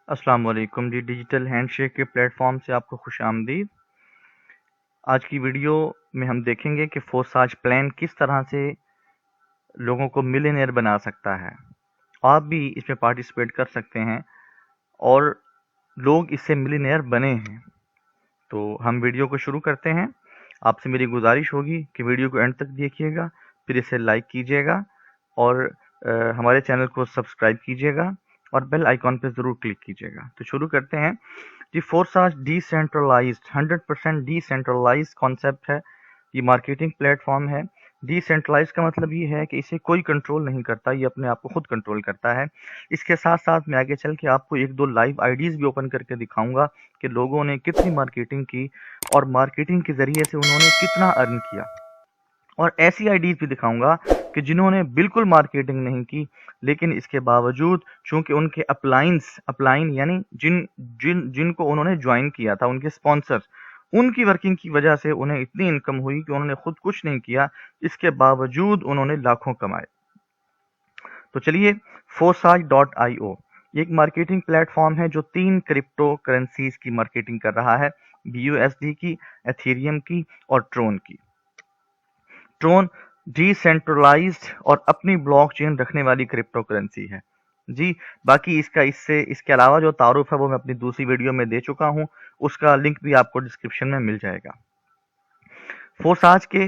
अस्सलाम वालेकुम जी। Digital handshake के प्लेटफॉर्म से आपको खुश आमदीद। आज की वीडियो में हम देखेंगे कि फोर्साज प्लान किस तरह से लोगों को मिलियनेयर बना सकता है। आप भी इसमें पार्टिसिपेट कर सकते हैं और लोग इससे मिलियनेयर बने हैं। तो हम वीडियो को शुरू करते हैं। आपसे मेरी गुजारिश होगी कि वीडियो को एंड तक देखिएगा, फिर इसे लाइक कीजिएगा और हमारे चैनल को सब्सक्राइब कीजिएगा और बेल आइकॉन पर ज़रूर क्लिक कीजिएगा। तो शुरू करते हैं जी। फोर्साज डिसेंट्रलाइज्ड 100% डिसेंट्रलाइज्ड कॉन्सेप्ट है। ये मार्केटिंग प्लेटफॉर्म है। डिसेंट्रलाइज का मतलब ये है कि इसे कोई कंट्रोल नहीं करता, ये अपने आप को खुद कंट्रोल करता है। इसके साथ साथ मैं आगे चल के आपको एक दो लाइव आईडीज भी ओपन करके दिखाऊंगा कि लोगों ने कितनी मार्केटिंग की और मार्केटिंग के जरिए से उन्होंने कितना अर्न किया। और ऐसी आईडीज भी दिखाऊंगा कि जिन्होंने बिल्कुल मार्केटिंग नहीं की, लेकिन इसके बावजूद चूंकि उनके अपलाइन यानी जिनको उन्होंने ज्वाइन किया था, उनके स्पॉन्सर्स, उनकी वर्किंग की वजह से उन्हें इतनी इनकम हुई कि उन्होंने खुद कुछ नहीं किया, इसके बावजूद उन्होंने लाखों कमाए। तो चलिए, Forsage.io ये एक मार्केटिंग प्लेटफॉर्म है जो 3 क्रिप्टो करेंसीज की मार्केटिंग कर रहा है, BUSD की, एथेरियम की और ट्रोन की। ट्रोन डिसेंट्रलाइज्ड और अपनी ब्लॉकचेन रखने वाली क्रिप्टो करेंसी है जी। बाकी इसके अलावा जो तारुफ है वो मैं अपनी दूसरी वीडियो में दे चुका हूं, उसका लिंक भी आपको डिस्क्रिप्शन में मिल जाएगा। फोर्साज के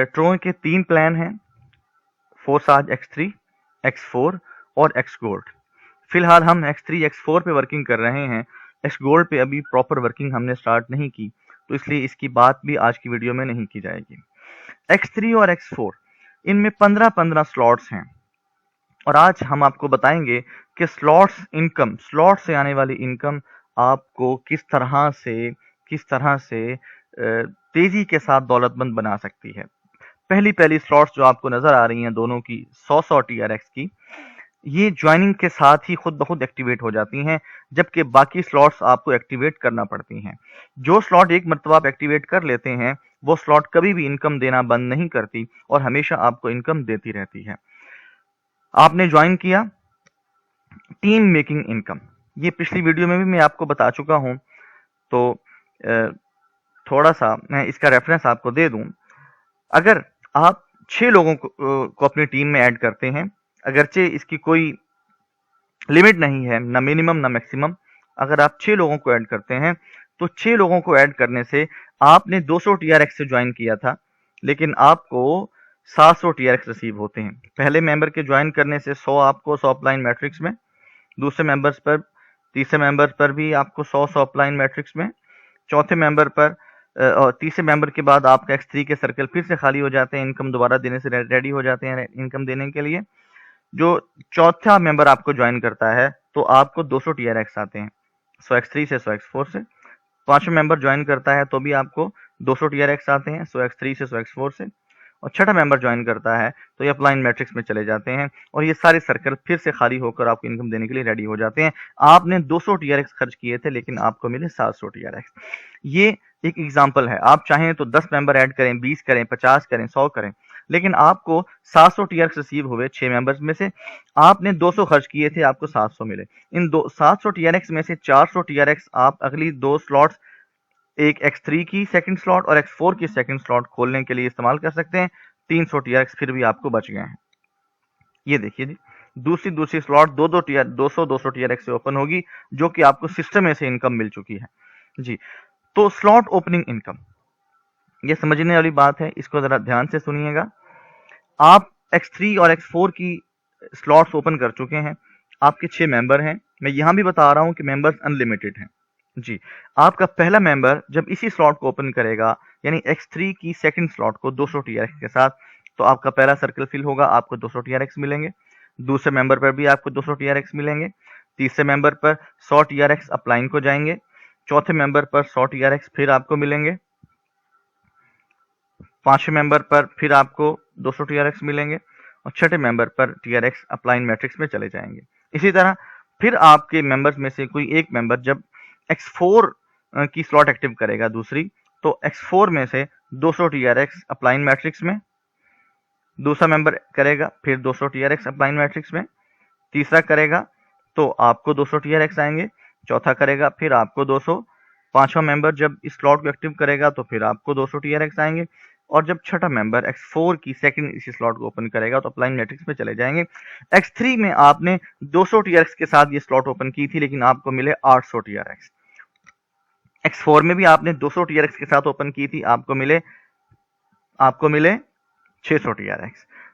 ट्रोन के 3 प्लान हैं, फोर्साज X3, X4 और X गोल्ड। फिलहाल हम X3 X4 पे वर्किंग कर रहे हैं। X गोल्ड पे अभी प्रॉपर वर्किंग हमने स्टार्ट नहीं की, तो इसलिए इसकी बात भी आज की वीडियो में नहीं की जाएगी। X3 और X4 इनमें 15-15 स्लॉट्स हैं और आज हम आपको बताएंगे कि स्लॉट से आने वाली इनकम आपको किस तरह से तेजी के साथ दौलतमंद बना सकती है। पहली स्लॉट्स जो आपको नजर आ रही हैं दोनों की 100 TRX की, ये ज्वाइनिंग के साथ ही खुद ब खुद एक्टिवेट हो जाती हैं, जबकि बाकी स्लॉट्स आपको एक्टिवेट करना पड़ती हैं। जो स्लॉट एक मरतबा आप एक्टिवेट कर लेते हैं, वो स्लॉट कभी भी इनकम देना बंद नहीं करती और हमेशा आपको इनकम देती रहती है। आपने ज्वाइन किया, टीम मेकिंग इनकम, ये पिछली वीडियो में भी मैं आपको बता चुका हूं, तो थोड़ा सा मैं इसका रेफरेंस आपको दे दूं। अगर आप 6 लोगों को अपनी टीम में ऐड करते हैं, अगरचे इसकी कोई लिमिट नहीं है, ना मिनिमम ना मैक्सिमम, अगर आप 6 लोगों को ऐड करते हैं, तो 6 लोगों को ऐड करने से आपने 200 TRX से ज्वाइन किया था, लेकिन आपको 700 TRX रिसीव होते हैं। पहले मेंबर के ज्वाइन करने से 100 आपको 100 अपलाइन मैट्रिक्स में, दूसरे मेंबर्स पर, तीसरे मेंबर पर भी आपको 100 अपलाइन मैट्रिक्स में, चौथे मेंबर पर और तीसरे मेंबर के बाद आपका X3 के सर्कल फिर से खाली हो जाते हैं, इनकम दोबारा देने से रेडी हो जाते हैं इनकम देने के लिए। जो चौथा मेंबर आपको ज्वाइन करता है तो आपको 200 TRX आते हैं, 100 X3 से 100 X4 से। पांचवा मेंबर ज्वाइन करता है तो भी आपको 200 TRX आते हैं, 100 X3 से 100 X4 से। और छठा मेंबर ज्वाइन करता है तो ये अपलाइन मैट्रिक्स में चले जाते हैं और ये सारे सर्कल फिर से खाली होकर आपको इनकम देने के लिए रेडी हो जाते हैं। आपने 200 TRX खर्च किए थे, लेकिन आपको मिले 700 TRX। ये एक एग्जाम्पल है। आप चाहें तो 10 मेंबर ऐड करें, 20 करें, 50 करें, 100 करें, लेकिन आपको 700 TRX रिसीव हुए 6 मेंबर्स में से। आपने 200 खर्च किए थे, आपको 700 मिले। इन 700 TRX में से 400 TRX आप अगली 2 स्लॉट्स, एक X3 की सेकंड स्लॉट और X4 की सेकंड स्लॉट खोलने के लिए इस्तेमाल कर सकते हैं। 300 TRX फिर भी आपको बच गए हैं। ये देखिए जी, दूसरी स्लॉट 200 TRX से ओपन होगी, जो कि आपको सिस्टम में से इनकम मिल चुकी है जी। तो स्लॉट ओपनिंग इनकम, ये समझने वाली बात है, इसको जरा ध्यान से सुनिएगा। आप X3 और X4 की स्लॉट्स ओपन कर चुके हैं, आपके 6 मेंबर हैं। मैं यहां भी बता रहा हूं कि मेंबर्स अनलिमिटेड हैं जी। आपका पहला मेंबर जब इसी स्लॉट को ओपन करेगा, यानी X3 की सेकंड स्लॉट को 200 TRX के साथ, तो आपका पहला सर्कल फिल होगा, आपको 200 TRX मिलेंगे। दूसरे मेंबर पर भी आपको 200 TRX मिलेंगे। तीसरे मेंबर पर 100 TRX अपलाइन को जाएंगे। चौथे मेंबर पर 100 TRX फिर आपको मिलेंगे। पांचवें मेंबर पर फिर आपको 200 TRX मिलेंगे और छठे मेंबर पर TRX अपलाइन मैट्रिक्स में चले जाएंगे। इसी तरह फिर आपके मेंबर्स में से कोई एक मेंबर जब X4 की स्लॉट एक्टिव करेगा दूसरी, तो X4 में से 200 TRX अपलाइन मैट्रिक्स में, दूसरा मेंबर करेगा फिर 200 TRX अपलाइन मैट्रिक्स में, तीसरा करेगा तो आपको 200 TRX आएंगे, चौथा करेगा फिर आपको 200, पांचवा मेंबर जब इस स्लॉट को एक्टिव करेगा तो फिर आपको 200 TRX आएंगे, और जब छठा मेंबर X4 की सेकंड इसी स्लॉट को ओपन करेगा तो अप्लाई मैट्रिक्स पे चले जाएंगे। X3 में आपने 200 TRX के साथ ये स्लॉट ओपन की थी लेकिन आपको मिले 800 TRX। X4 में भी आपने 200 TRX के साथ ओपन की थी, आपको मिले 600 TRX।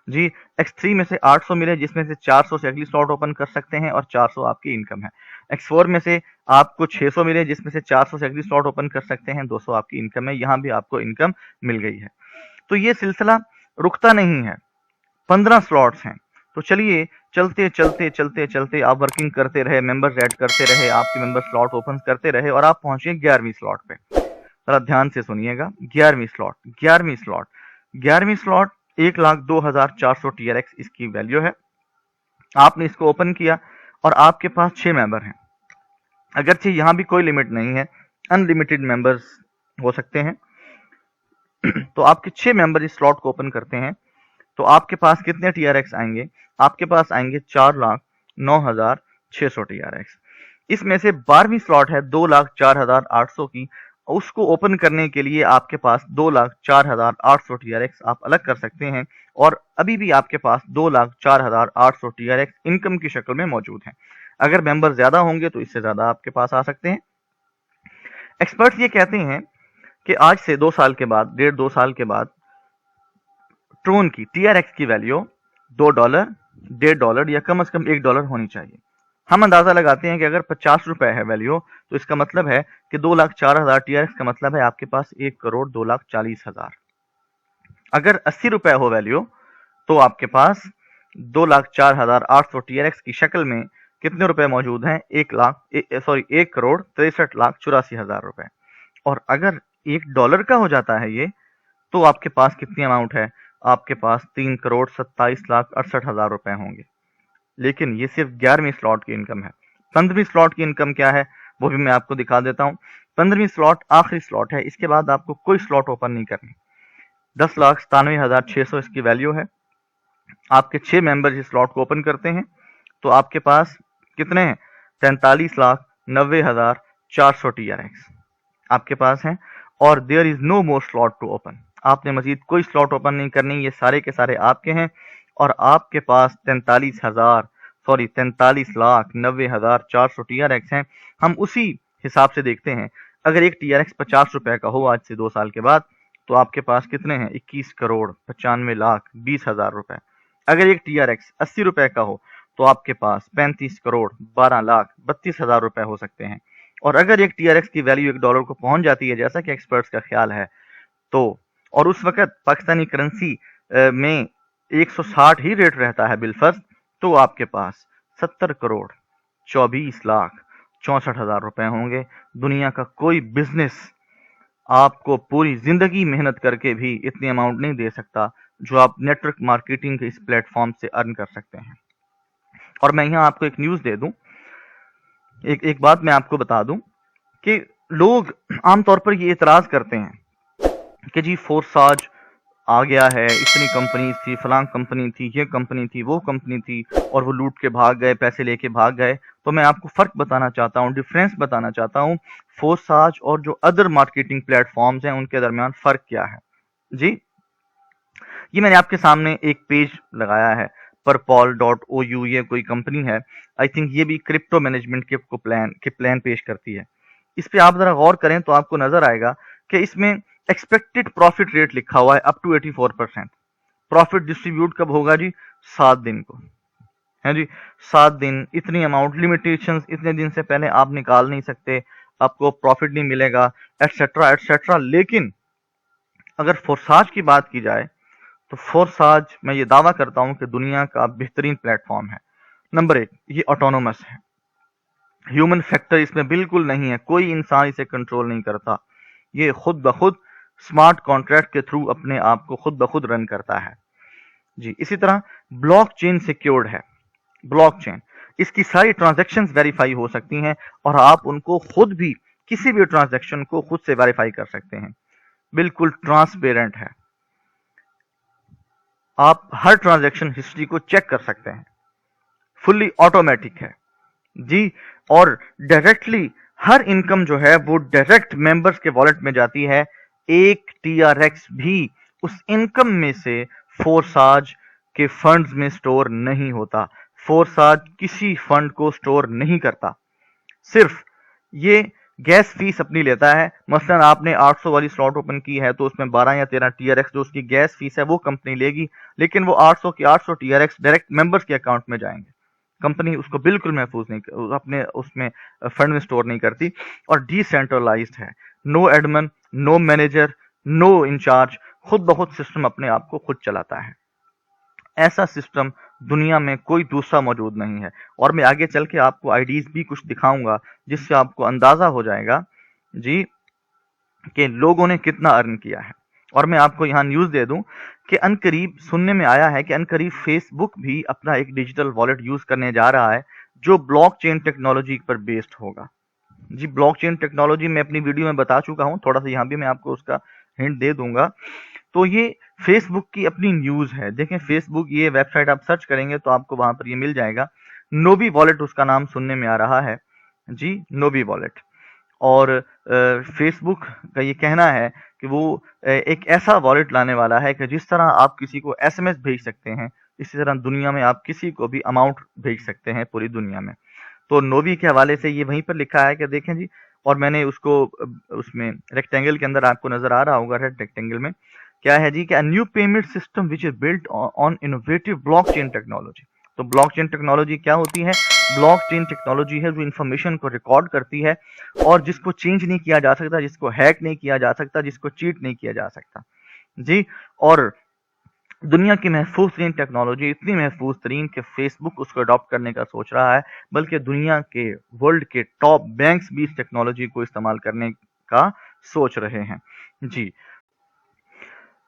जी, X3 में से 800 मिले जिसमें से 400 से अगली स्लॉट ओपन कर सकते हैं और 400 आपकी इनकम है। X4 में से आपको 600 मिले जिसमें से 400 से अगली स्लॉट ओपन कर सकते हैं, 200 आपकी इनकम है, यहाँ भी आपको इनकम मिल गई है। तो ये सिलसिला रुकता नहीं है, 15 स्लॉट्स हैं। तो चलिए चलते चलते चलते चलते आप वर्किंग करते रहे, मेंबर्स ऐड करते रहे, आपके मेंबर स्लॉट ओपन करते रहे और आप पहुंचे 11वीं स्लॉट पे। जरा ध्यान से सुनिएगा, 11वीं स्लॉट 1,02,400 TRX इसकी वैल्यू है। आपने इसको ओपन किया और आपके पास 6 मेंबर हैं। अगरचे यहाँ भी कोई लिमिट नहीं है, अनलिमिटेड मेंबर्स हो सकते हैं। तो आपके 6 मेंबर इस स्लॉट को ओपन करते हैं तो आपके पास कितने TRX आएंगे? आपके पास आएंगे 4,09,600 TRX। इसमें से 12वीं स्लॉट है 2,04,800 की, उसको ओपन करने के लिए आपके पास 2,04,800 TRX आप अलग कर सकते हैं और अभी भी आपके पास 2,04,800 TRX इनकम की शक्ल में मौजूद है। अगर मेंबर ज्यादा होंगे तो इससे ज्यादा आपके पास आ सकते हैं। एक्सपर्ट्स ये कहते हैं कि आज से 2 साल के बाद, 1.5-2 साल के बाद ट्रोन की TRX की वैल्यू $2, $1.5 या कम से कम $1 होनी चाहिए। हम अंदाजा लगाते हैं कि अगर 50 रुपए है वैल्यू तो इसका मतलब है कि 2,04,000 TRX का मतलब है आपके पास 1,02,40,000। अगर 80 रुपए हो वैल्यू तो आपके पास 2,04,800 TRX की शक्ल में कितने रुपए मौजूद हैं? 1,63,64,84,000 रुपए। और अगर $1 का हो जाता है ये, तो आपके पास कितनी अमाउंट है? आपके पास 3,27,68,000 रुपए होंगे। लेकिन ये सिर्फ 11वीं स्लॉट की इनकम है। 15वीं स्लॉट की इनकम क्या है वो भी मैं आपको दिखा देता हूं। 15वीं स्लॉट आखिरी स्लॉट है, इसके बाद आपको कोई स्लॉट ओपन नहीं करनी। 10,97,600 इसकी वैल्यू है। आपके 6 मेंबर इस स्लॉट को ओपन करते हैं तो आपके पास कितने हैं? 43,90,400 TRX आपके पास हैं और there is no more slot to open. आपने मजीद कोई स्लॉट ओपन नहीं करनी, ये सारे के सारे आपके हैं और आपके पास 43,90,400 TRX हैं। हम उसी हिसाब से देखते हैं, अगर एक TRX 50 रुपए का हो आज से 2 साल के बाद तो आपके पास कितने हैं? 21,95,20,000 रुपए। अगर एक TRX 80 रुपए का हो तो आपके पास 35,12,32,000 रुपए हो सकते हैं। और अगर एक TRX की वैल्यू $1 को पहुंच जाती है जैसा कि एक्सपर्ट्स का ख्याल है तो, और उस वक्त पाकिस्तानी करेंसी में 160 ही रेट रहता है बिलफर्ज, तो आपके पास 70,24,64,000 रुपए होंगे। दुनिया का कोई बिजनेस आपको पूरी जिंदगी मेहनत करके भी इतनी अमाउंट नहीं दे सकता जो आप नेटवर्क मार्केटिंग के इस प्लेटफॉर्म से अर्न कर सकते हैं। और मैं यहाँ आपको एक न्यूज दे दूं, एक बात मैं आपको बता दूं कि लोग आमतौर पर ये इतराज करते हैं कि जी फोर्साज आ गया है, इतनी कंपनी थी, फलां कंपनी थी, ये कंपनी थी, वो कंपनी थी और वो लूट के भाग गए, पैसे लेके भाग गए। तो मैं आपको फर्क बताना चाहता हूँ, डिफरेंस बताना चाहता हूँ, फोर्साज और जो अदर मार्केटिंग प्लेटफॉर्म्स हैं उनके दरमियान फर्क क्या है। जी, ये मैंने आपके सामने एक पेज लगाया है, perpol.ou, ये कोई कंपनी है, आई थिंक ये भी क्रिप्टो मैनेजमेंट के प्लान पेश करती है। इस पे आप जरा गौर करें तो आपको नजर आएगा कि इसमें एक्सपेक्टेड प्रॉफिट रेट लिखा हुआ है अप टू 84%। प्रॉफिट डिस्ट्रीब्यूट कब होगा जी? 7 दिन को है जी, 7 दिन, इतनी अमाउंट, लिमिटेशंस, इतने दिन से पहले आप निकाल नहीं सकते, आपको प्रॉफिट नहीं मिलेगा, एटसेट्रा एटसेट्रा। लेकिन अगर फोर्साज की बात की जाए तो फोर्साज, मैं ये दावा करता हूं कि दुनिया का बेहतरीन प्लेटफॉर्म है। नंबर 1, ये ऑटोनोमस है, ह्यूमन फैक्टर इसमें बिल्कुल नहीं है, कोई इंसान इसे कंट्रोल नहीं करता, ये खुद ब खुद स्मार्ट कॉन्ट्रैक्ट के थ्रू अपने आप को खुद ब खुद रन करता है जी। इसी तरह ब्लॉकचेन सिक्योर्ड है, ब्लॉकचेन, इसकी सारी ट्रांजैक्शंस वेरीफाई हो सकती हैं और आप उनको खुद भी किसी भी ट्रांजैक्शन को खुद से वेरीफाई कर सकते हैं, बिल्कुल ट्रांसपेरेंट है, आप हर ट्रांजैक्शन हिस्ट्री को चेक कर सकते हैं, फुल्ली ऑटोमेटिक है जी। और डायरेक्टली हर इनकम जो है वो डायरेक्ट मेंबर्स के वॉलेट में जाती है। एक टीआरएक्स भी उस इनकम में से फोर्साज के फंड्स में स्टोर नहीं होता। फोर्साज किसी फंड को स्टोर नहीं करता, सिर्फ ये गैस फीस अपनी लेता है। मसलन आपने 800 वाली स्लॉट ओपन की है तो उसमें 12 या 13 टीआरएक्स जो उसकी गैस फीस है वो कंपनी लेगी, लेकिन वो 800 की 800 टीआरएक्स डायरेक्ट मेंबर्स के अकाउंट में जाएंगे। कंपनी उसको बिल्कुल महफूज नहीं, अपने उसमें फंड में स्टोर नहीं करती। और डिसेंट्रलाइज्ड है, no admin, no manager, no incharge, खुद ब खुद सिस्टम अपने आप को खुद चलाता है। ऐसा सिस्टम दुनिया में कोई दूसरा मौजूद नहीं है। और मैं आगे चल के आपको आईडीज भी कुछ दिखाऊंगा जिससे आपको अंदाजा हो जाएगा जी कि लोगों ने कितना अर्न किया है। और मैं आपको यहाँ न्यूज़ दे दूं कि अनकरीब सुनने में आया है कि अनकरीब फेसबुक भी अपना एक डिजिटल वॉलेट यूज करने जा रहा है जो ब्लॉकचेन टेक्नोलॉजी पर बेस्ड होगा। जी, ब्लॉकचेन टेक्नोलॉजी मैं अपनी वीडियो में बता चुका हूँ, थोड़ा सा यहाँ भी मैं आपको उसका हिंट दे दूंगा। तो ये फेसबुक की अपनी न्यूज़ है। देखें, फेसबुक ये वेबसाइट आप सर्च करेंगे तो आपको वहां पर ये मिल जाएगा। नोबी वॉलेट उसका नाम सुनने में आ रहा है जी, नोबी वॉलेट। और फेसबुक का ये कहना है कि वो एक ऐसा वॉलेट लाने वाला है कि जिस तरह आप किसी को एसएमएस भेज सकते हैं, इसी तरह दुनिया में आप किसी को भी अमाउंट भेज सकते हैं पूरी दुनिया में। तो नोवी के हवाले से ये वहीं पर लिखा है कि देखें जी। और मैंने उसको उसमें रेक्टेंगल के अंदर आपको नजर आ रहा होगा, रेड रेक्टेंगल में क्या है जी कि new payment system which is built on innovative blockchain technology. तो ब्लॉकचेन टेक्नोलॉजी क्या होती है? ब्लॉकचेन टेक्नोलॉजी है जो इंफॉर्मेशन को रिकॉर्ड करती है और जिसको चेंज नहीं किया जा सकता, जिसको हैक नहीं किया जा सकता, जिसको चीट नहीं किया जा सकता जी। और दुनिया की महफूज तरीन टेक्नोलॉजी, इतनी महफूज तरीन कि फेसबुक उसको अडॉप्ट करने का सोच रहा है, बल्कि दुनिया के वर्ल्ड के टॉप बैंक्स भी इस टेक्नोलॉजी को इस्तेमाल करने का सोच रहे हैं जी।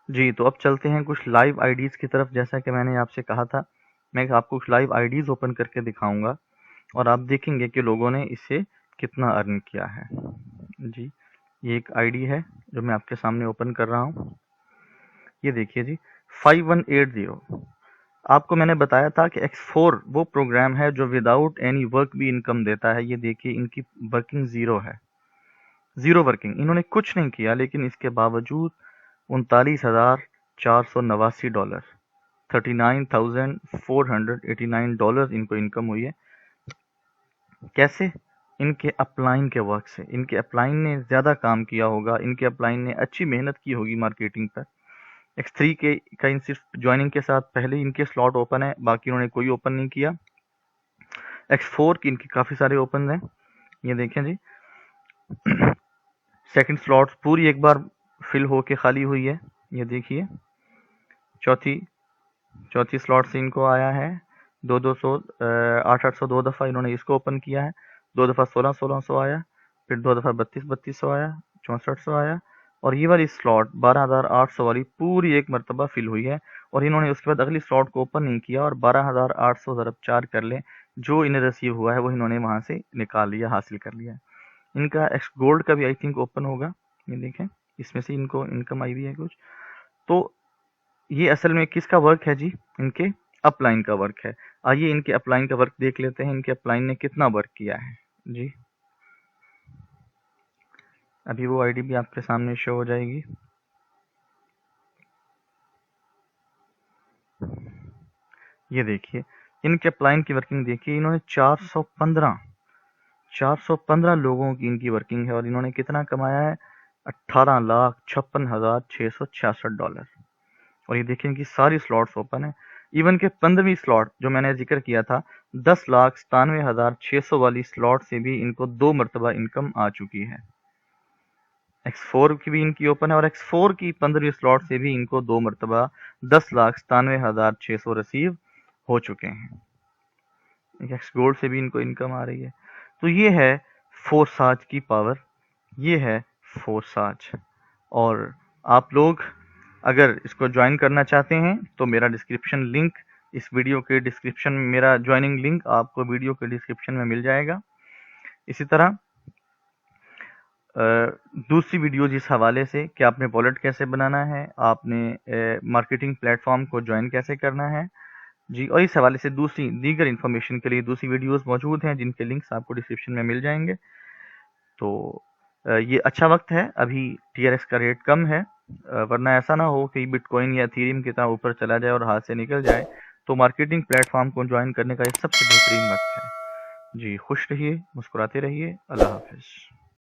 जी, तो अब चलते हैं कुछ लाइव आईडीज की तरफ। जैसा कि मैंने आपसे कहा था, मैं आपको कुछ लाइव आईडीज ओपन करके दिखाऊंगा और आप देखेंगे कि लोगों ने इससे कितना अर्न किया है जी। ये एक आईडी है जो मैं आपके सामने ओपन कर रहा हूँ। ये देखिए जी, 5180। आपको मैंने बताया था कि X4 वो प्रोग्राम है जो विदाउट एनी वर्क भी इनकम देता है। ये देखिए, इनकी वर्किंग जीरो है, जीरो वर्किंग, इन्होंने कुछ नहीं किया, लेकिन इसके बावजूद 39,489 डॉलर, $39,489 इनको इनकम हुई है। कैसे? इनके अपलाइन के वर्क से। इनके अपलाइन ने ज़्यादा काम किया होगा, इनके अपलाइन ने अच्छी मेहनत की होगी मार्केटिंग पर। X3 के का इन सिर्फ ज्वाइनिंग के साथ पहले इनके स्लॉट ओपन है, बाकी उन्होंने कोई ओपन नहीं किया। X4 की इनके काफ़ी सारे ओपन हैं, ये देखें जी। सेकंड स्लॉट पूरी एक बार फिल होके खाली हुई है, ये देखिए। चौथी चौथी स्लॉट से इनको आया है 2-200, 800 दो दफ़ा इन्होंने इसको ओपन किया है। 2 दफ़ा 1600 आया, फिर 2 दफ़ा 3200 आया, 6400 आया। और ये वाली स्लॉट 12,800 वाली पूरी एक मरतबा फिल हुई है। और इन्होंने उसके बाद अगली स्लॉट को ओपन नहीं किया और 12,800 ज़रब 4 कर लें, जो इन्हें रिसीव हुआ है वो इन्होंने वहाँ से निकाल लिया, हासिल कर लिया है। इनका एक्स गोल्ड का भी आई थिंक ओपन होगा, ये देखें, इसमें से इनको इनकम आई हुई है कुछ। तो ये असल में किसका वर्क है जी? इनके अपलाइन का वर्क है। आइए इनके अपलाइन का वर्क देख लेते हैं, इनके अपलाइन ने कितना वर्क किया है जी। अभी वो आईडी भी आपके सामने शो हो जाएगी। ये देखिए, इनके अपलाइन की वर्किंग देखिए, इन्होंने 415 लोगों की इनकी वर्किंग है और इन्होंने कितना कमाया है? 18,56,666 डॉलर। और ये देखिए, इनकी सारी स्लॉट्स ओपन है। इवन के 15वीं स्लॉट जो मैंने जिक्र किया था, 10,97,600 वाली स्लॉट से भी इनको 2 मरतबा इनकम आ चुकी है। X4 की भी इनकी ओपन है और X4 की 15वीं स्लॉट से भी इनको 2 मरतबा 10,97,600 रिसीव हो चुके हैं। एक्स गोल्ड से भी इनको इनकम आ रही है। तो ये है फोर्साज की पावर, ये है फोर्साज। और आप लोग अगर इसको ज्वाइन करना चाहते हैं तो मेरा डिस्क्रिप्शन लिंक, इस वीडियो के डिस्क्रिप्शन में मेरा ज्वाइनिंग लिंक आपको वीडियो के डिस्क्रिप्शन में मिल जाएगा। इसी तरह दूसरी वीडियो जिस हवाले से कि आपने वॉलेट कैसे बनाना है, आपने मार्केटिंग प्लेटफॉर्म को ज्वाइन कैसे करना है, जी, और इस हवाले से दूसरी दीगर इन्फॉर्मेशन के लिए दूसरी वीडियोज़ मौजूद हैं, जिनके लिंक्स आपको डिस्क्रिप्शन में मिल जाएँगे। तो ये अच्छा वक़्त है, अभी टीआरएक्स का रेट कम है, वरना ऐसा ना हो कि बिटकॉइन या इथेरियम की तरह ऊपर चला जाए और हाथ से निकल जाए, तो मार्केटिंग प्लेटफ़ॉर्म को जॉइन करने का ये सबसे बेहतरीन वक़्त है। जी, खुश रहिए, मुस्कुराते रहिए, अल्लाह हाफ़िज़।